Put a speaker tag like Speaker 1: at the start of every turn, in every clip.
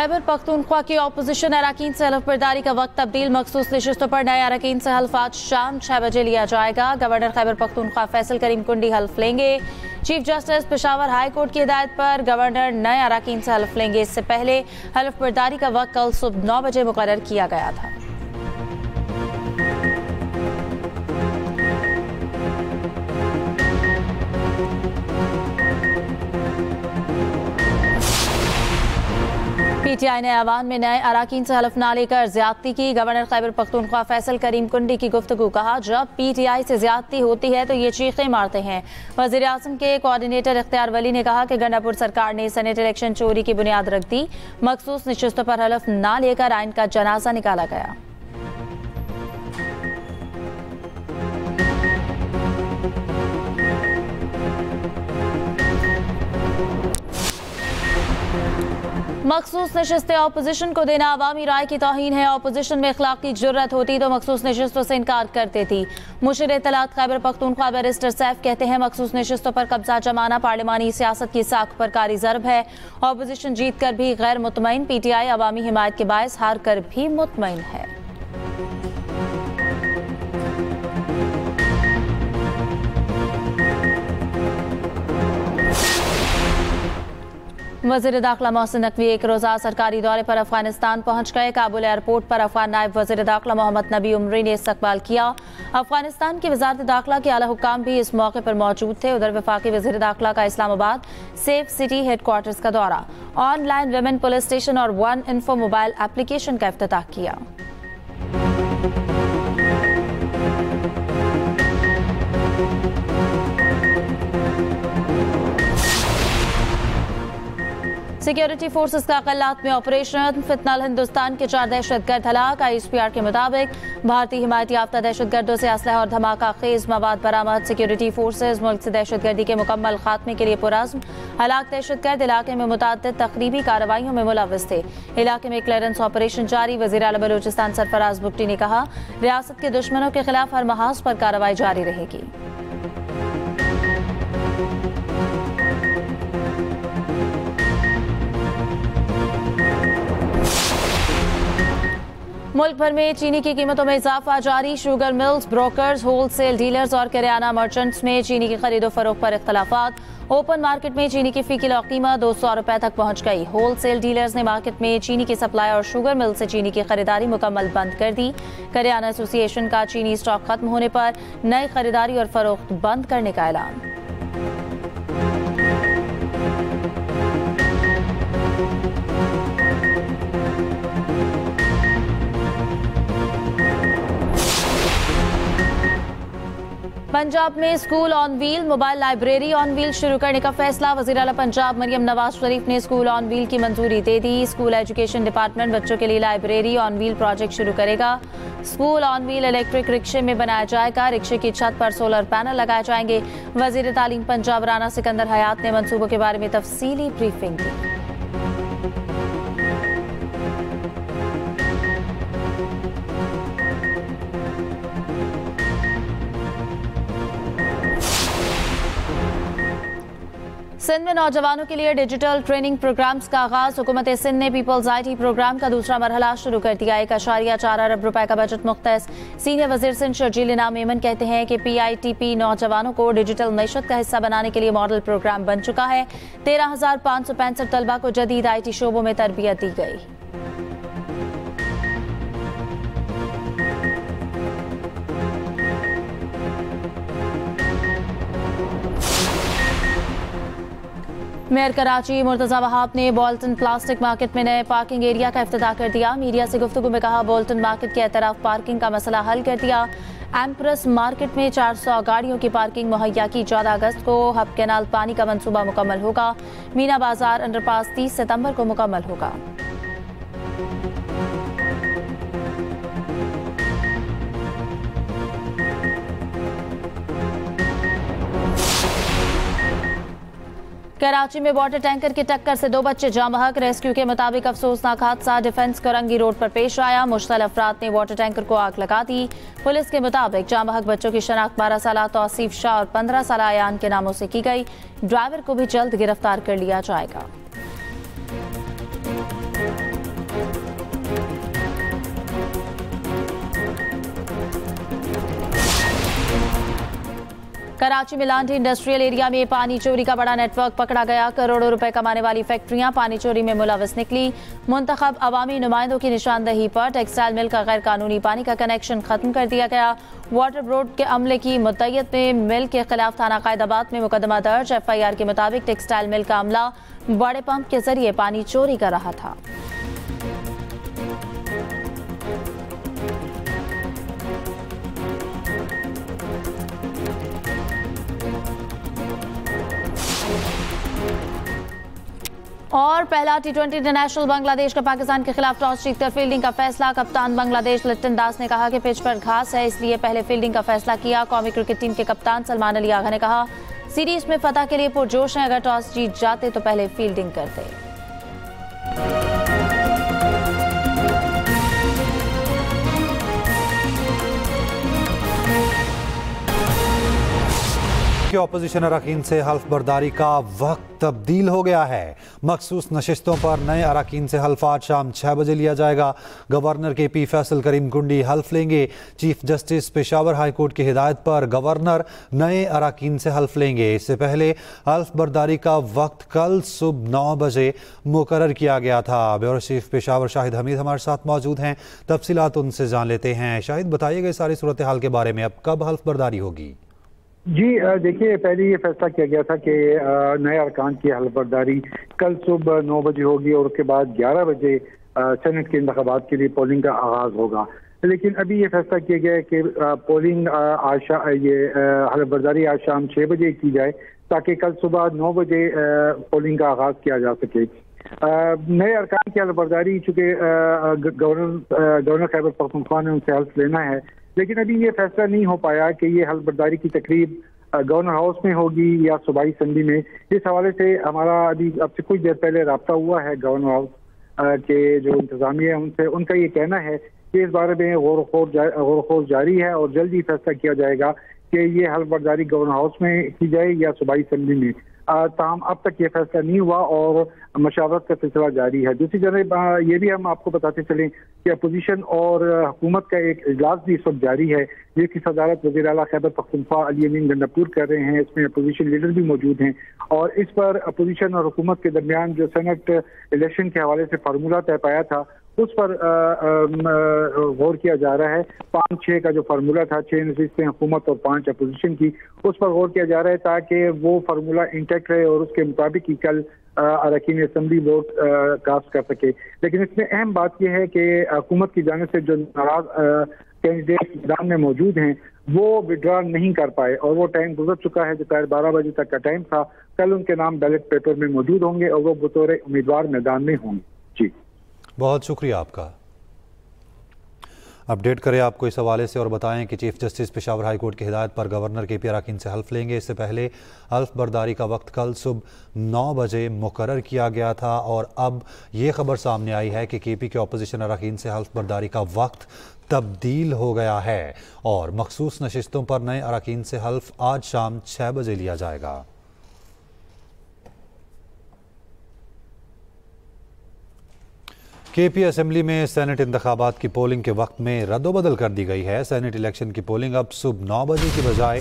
Speaker 1: खैबर पख्तूनख्वा की अपोजिशन अरकान से हल्फ बर्दारी का वक्त तब्दील। मखसूस नशिस्तों पर नए अरकान से हल्फ आज शाम 6 बजे लिया जाएगा। गवर्नर खैबर पख्तूनख्वा फैसल करीम कुंडी हल्फ लेंगे। Chief justice Peshawar high court की हिदायत पर गवर्नर नए अरकान से हल्फ लेंगे। इससे पहले हल्फ बर्दारी का वक्त कल सुबह 9 बजे मुकर्रर किया गया था। पीटीआई ने ऐवान में नए अरकान से हल्फ ना लेकर ज्यादती की। गवर्नर खैबर पख्तूनख्वा फैसल करीम कुंडी की गुफ्तगू। कहा, जब पीटीआई से ज्यादती होती है तो ये चीखें मारते हैं। वज़ीर आज़म के कोऑर्डिनेटर इख्तियार वली ने कहा कि गंडापुर सरकार ने सेनेट इलेक्शन चोरी की बुनियाद रख दी। मखसूस नशिस्तों पर हल्फ ना लेकर आइन का जनाजा निकाला गया। मखसूस नशिस्तें अपोजिशन को देना अवामी राय की तौहीन है। अपोजिशन में इखलाकी जुर्रत होती तो मखसूस नशिस्तों से इनकार कर देती। मुशीर इत्तलात खैबर पख्तूनख्वा बैरिस्टर सैफ कहते हैं, मखसूस नशिस्तों पर कब्जा जमाना पार्लिमानी सियासत की साख पर कारी ज़र्ब है। अपोजिशन जीत कर भी गैर मुतमईन, पीटीआई अवामी हिमायत के बायस हार कर भी मुतमईन है। वज़ीर दाखिला मोहसिन नकवी एक रोज़ा सरकारी दौरे पर अफगानिस्तान पहुंच गए। काबुल एयरपोर्ट पर अफगान नायब वज़ीर दाखिला मोहम्मद नबी उमरी ने इस्तकबाल किया। अफगानिस्तान की वज़ारत दाखिला के आला हुक्काम भी इस मौके पर मौजूद थे। उधर वफाकी वज़ीर दाखिला का इस्लामाबाद सेफ सिटी हेडक्वार्टर्स का दौरा, ऑनलाइन विमेन पुलिस स्टेशन और वन इन्फो मोबाइल एप्लीकेशन का इफ्तिताह किया। सिक्योरिटी फोर्सेस का कल्लात में ऑपरेशन, फितनल हिंदुस्तान के 4 दहशतगर्द हलाक। ISPR के मुताबिक भारतीय हिमायत याफ्ता दहशतगर्दों से असलहा और धमाका खेज मवाद बरामद। सिक्योरिटी फोर्सेस मुल्क से दहशतगर्दी के मुकम्मल खात्मे के लिए पुरज़्म। हलाक दहशतगर्द इलाके में मुतअद्दिद तकरीबी कार्रवाइयों में मुलव्वस थे। इलाके में क्लियरेंस ऑपरेशन जारी। वज़ीर आला बलूचिस्तान सरफराज बुगटी ने कहा, रियासत के दुश्मनों के खिलाफ हर महाज पर कार्रवाई जारी रहेगी। मुल्क भर में चीनी की कीमतों में इजाफा जारी। Sugar mills, brokers, wholesale dealers और किराना मर्चेंट्स में चीनी की खरीदो फरोख्त पर इख्तलाफात। ओपन मार्केट में चीनी की फी किलो कीमत 200 रुपए तक पहुंच गई। होलसेल डीलर्स ने मार्केट में चीनी की सप्लाई और शुगर मिल से चीनी की खरीदारी मुकम्मल बंद कर दी। किराना एसोसिएशन का चीनी स्टॉक खत्म होने पर नई खरीदारी और फरोख्त बंद करने का ऐलान। पंजाब में school on wheel, mobile library on wheel शुरू करने का फैसला। वज़ीर आला पंजाब मरियम नवाज शरीफ ने स्कूल ऑन व्हील की मंजूरी दे दी। स्कूल एजुकेशन डिपार्टमेंट बच्चों के लिए लाइब्रेरी ऑन व्हील प्रोजेक्ट शुरू करेगा। स्कूल ऑन व्हील इलेक्ट्रिक रिक्शे में बनाया जाएगा। रिक्शे की छत पर सोलर पैनल लगाए जाएंगे। वज़ीर तालीम पंजाब राना सिकंदर हयात ने मंसूबों के बारे में तफसीली ब्रीफिंग दी। सिंध में नौजवानों के लिए डिजिटल ट्रेनिंग प्रोग्राम्स का आगाज। हुकूमत सिंध ने पीपल्स IT प्रोग्राम का दूसरा मरहला शुरू कर दिया। 1.4 अरब रुपए का बजट मुख्तस। सीनियर वजीर सिंध शर्जील इनाम मेमन कहते हैं कि PITP नौजवानों को डिजिटल मैशत का हिस्सा बनाने के लिए मॉडल प्रोग्राम बन चुका है। 13,565 तलबा को जदीद IT शोबों में तरबियत दी गई। मेयर कराची मुर्तजा वहाब ने बोल्टन प्लास्टिक मार्केट में नए पार्किंग एरिया का इफ्तिताह कर दिया। मीडिया से गुफ्तगू में कहा, बोल्टन मार्केट के एतराफ पार्किंग का मसला हल कर दिया। एम्प्रेस मार्केट में 400 गाड़ियों की पार्किंग मुहैया की। 14 अगस्त को हब कैनाल पानी का मंसूबा मुकम्मल होगा। मीना बाजार अंडरपास 30 सितंबर को मुकम्मल होगा। कराची में वाटर टैंकर की टक्कर से 2 बच्चे जाँ बहक। रेस्क्यू के मुताबिक अफसोसनाक हादसा डिफेंस करंगी रोड पर पेश आया। मुश्तल अफराद ने वाटर टैंकर को आग लगा दी। पुलिस के मुताबिक जाँ बहक बच्चों की शनाख्त 12 साल तौसीफ शाह और 15 साल आयान के नामों से की गई। ड्राइवर को भी जल्द गिरफ्तार कर लिया जाएगा। कराची में लांडी इंडस्ट्रियल एरिया में पानी चोरी का बड़ा नेटवर्क पकड़ा गया। करोड़ों रुपए कमाने वाली फैक्ट्रियां पानी चोरी में मुलविस निकली। मुंतखब अवामी नुमाइंदों की निशानदही पर टेक्सटाइल मिल का गैर कानूनी पानी का कनेक्शन खत्म कर दिया गया। वाटर बोर्ड के अमले की मुद्दत में मिल के खिलाफ थाना कायदाबाद में मुकदमा दर्ज। FIR के मुताबिक टेक्सटाइल मिल का अमला बड़े पंप के जरिए पानी चोरी कर रहा था। और पहला T20 इंटरनेशनल बांग्लादेश का पाकिस्तान के खिलाफ टॉस जीतकर फील्डिंग का फैसला। कप्तान बांग्लादेश लिट्टन दास ने कहा कि पिच पर घास है, इसलिए पहले फील्डिंग का फैसला किया। कौमी क्रिकेट टीम के कप्तान सलमान अली आगा ने कहा, सीरीज में फतह के लिए पुरजोश हैं, अगर टॉस जीत जाते तो पहले फील्डिंग करते।
Speaker 2: के ऑपोजिशन अरकान से हल्फ बर्दारी का वक्त तब्दील हो गया है। मखसूस नशिस्तों पर नए अरकान से हल्फ आज शाम 6 बजे लिया जाएगा। गवर्नर KP फैसल करीम कुंडी हल्फ लेंगे। Chief justice Peshawar high court की हिदायत पर गवर्नर नए अरकान से हल्फ लेंगे। इससे पहले हल्फ बर्दारी का वक्त कल सुबह 9 बजे मुकर्रर किया गया था। ब्यूरो चीफ पेशावर शाहिद हमीद हमारे साथ मौजूद हैं, तफसीलात उनसे जान लेते हैं। शाहिद, बताइएगा सारी सूरत हाल के बारे में, अब कब हल्फ बर्दारी होगी?
Speaker 3: जी देखिए, पहले ये फैसला किया गया था कि नए अरकान की हल्फ बर्दारी कल सुबह 9 बजे होगी और उसके बाद 11 बजे सेनेट के इंतखाबात के लिए पोलिंग का आगाज होगा। लेकिन अभी ये फैसला किया गया है कि पोलिंग हल्फ बर्दारी आज शाम 6 बजे की जाए ताकि कल सुबह 9 बजे पोलिंग का आगाज किया जा सके। नए अरकान की हल्फ बर्दारी चूँकि गवर्नर खैबर पख्तूनख्वा ने उनसे हल्फ लेना है, लेकिन अभी ये फैसला नहीं हो पाया कि ये हल्फ बर्दारी की तकरीब गवर्नर हाउस में होगी या सूबाई असम्बली में। इस हवाले से हमारा अभी अब से कुछ देर पहले रब्ता हुआ है गवर्नर हाउस के जो इंतजामिया है उनसे। उनका ये कहना है कि इस बारे में गौर खोज जारी है और जल्द ही फैसला किया जाएगा कि ये हल्फ बर्दारी गवर्नर हाउस में की जाए या सूबाई असम्बली में। ताहम अब तक ये फैसला नहीं हुआ और मशावरत का सिलसिला जारी है। दूसरी तरफ ये भी हम आपको बताते चलें कि अपोजिशन और हुकूमत का एक इजलास भी इस वक्त जारी है, जिसकी सदारत वज़ीर आला खैबर पख्तूनख्वा अली अमीन गंडापुर कर रहे हैं। इसमें अपोजिशन लीडर भी मौजूद हैं और इस पर अपोजिशन और हुकूमत के दरमियान जो सेनेट इलेक्शन के हवाले से फार्मूला तय पाया था उस पर गौर किया जा रहा है। 5-6 का जो फार्मूला था, 6 नशिस्तें हुकूमत और 5 अपोजिशन की, उस पर गौर किया जा रहा है ताकि वो फार्मूला इंटैक्ट रहे और उसके मुताबिक ही कल अरकान असम्बली वोट कास्ट कर सके। लेकिन इसमें अहम बात यह है कि हुकूमत की जानिब से जो नाराज कैंडिडेट मैदान में मौजूद हैं वो विड्रॉ नहीं कर पाए और वो टाइम गुजर चुका है। दोपहर 12 बजे तक का टाइम था। कल उनके नाम बैलेट पेपर में मौजूद होंगे और वो बतौर उम्मीदवार मैदान में होंगे। जी, बहुत
Speaker 2: शुक्रिया आपका। अपडेट करें आपको इस हवाले से और बताएं कि chief justice Peshawar high court की हिदायत पर गवर्नर KP अरकान से हल्फ लेंगे। इससे पहले हल्फ बर्दारी का वक्त कल सुबह 9 बजे मुकर्रर किया गया था और अब ये खबर सामने आई है कि KP के ऑपोजिशन अरकान से हल्फ बर्दारी का वक्त तब्दील हो गया है और मखसूस नशिस्तों पर नए अरकान से हल्फ आज शाम 6 बजे लिया जाएगा। KP असेंबली में सेनेट इंतखाबात की पोलिंग के वक्त में रद्दोबदल कर दी गई है। सेनेट इलेक्शन की पोलिंग अब सुबह 9 बजे की बजाय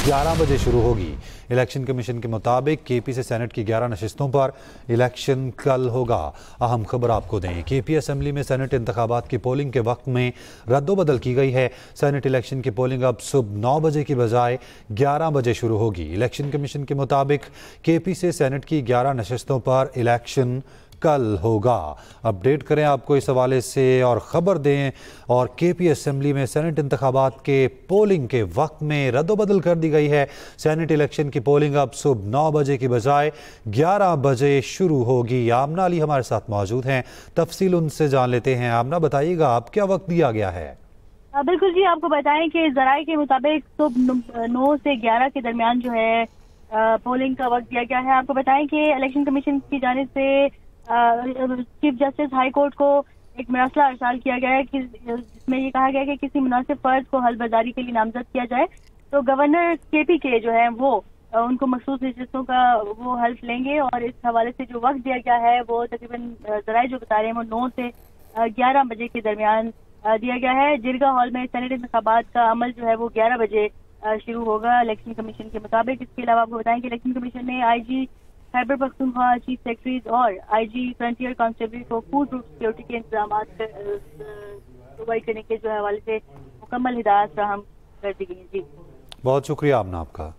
Speaker 2: 11 बजे शुरू होगी। इलेक्शन कमीशन के मुताबिक KP से सेनेट की 11 नशिस्तों पर इलेक्शन कल होगा। अहम खबर आपको दें, KP असेंबली में सेनेट इंतखाबात की पोलिंग के वक्त में रद्दोबदल की गई है। सेनेट इलेक्शन की पोलिंग अब सुबह 9 बजे की बजाय 11 बजे शुरू होगी। इलेक्शन कमीशन के मुताबिक KP से सेनेट की 11 नशिस्तों पर इलेक्शन कल होगा। अपडेट करें आपको इस हवाले से और ख़बर दें। और KP असेंबली में सेनेट इंतखाबात के पोलिंग के वक्त में रद्दोबदल कर दी गई है। सेनेट इलेक्शन की पोलिंग अब सुबह 9 बजे की बजाय 11 बजे शुरू होगी। आमना अली हमारे साथ मौजूद हैं, तफसील उनसे जान लेते हैं। आमना, बताइएगा आप क्या वक्त दिया गया है?
Speaker 4: बिल्कुल जी, आपको बताएं कि जराए के मुताबिक सुबह 9 से 11 के दरमियान जो है पोलिंग का वक्त दिया गया है। आपको बताएं कि इलेक्शन कमीशन की जानिब से चीफ जस्टिस हाई कोर्ट को एक मसला अरसाल किया गया है कि जिसमें ये कहा गया है कि किसी मुनासिब फर्ज को हल्फ बर्दारी के लिए नामजद किया जाए तो गवर्नर KP के जो है वो उनको मखसूस नशिस्तों का वो हल्फ लेंगे। और इस हवाले से जो वक्त दिया गया है वो तकरीबन जराए जो बता रहे हैं वो 9 से 11 बजे के दरमियान दिया गया है। जिरगा हॉल में सेनेट इंतखाबात का अमल जो है वो 11 बजे शुरू होगा इलेक्शन कमीशन के मुताबिक। इसके अलावा आपको बताएं कि इलेक्शन कमीशन ने IG Khyber Pakhtunkhwa chief secretaries और IG फ्रंटियर कांस्टेबल को फूड रूट सिक्योरिटी के इंतजाम प्रोवाइड करने के जो हवाले से मुकम्मल हिदायत फ्राहम कर दी गई है। जी
Speaker 2: बहुत शुक्रिया आमना आपका।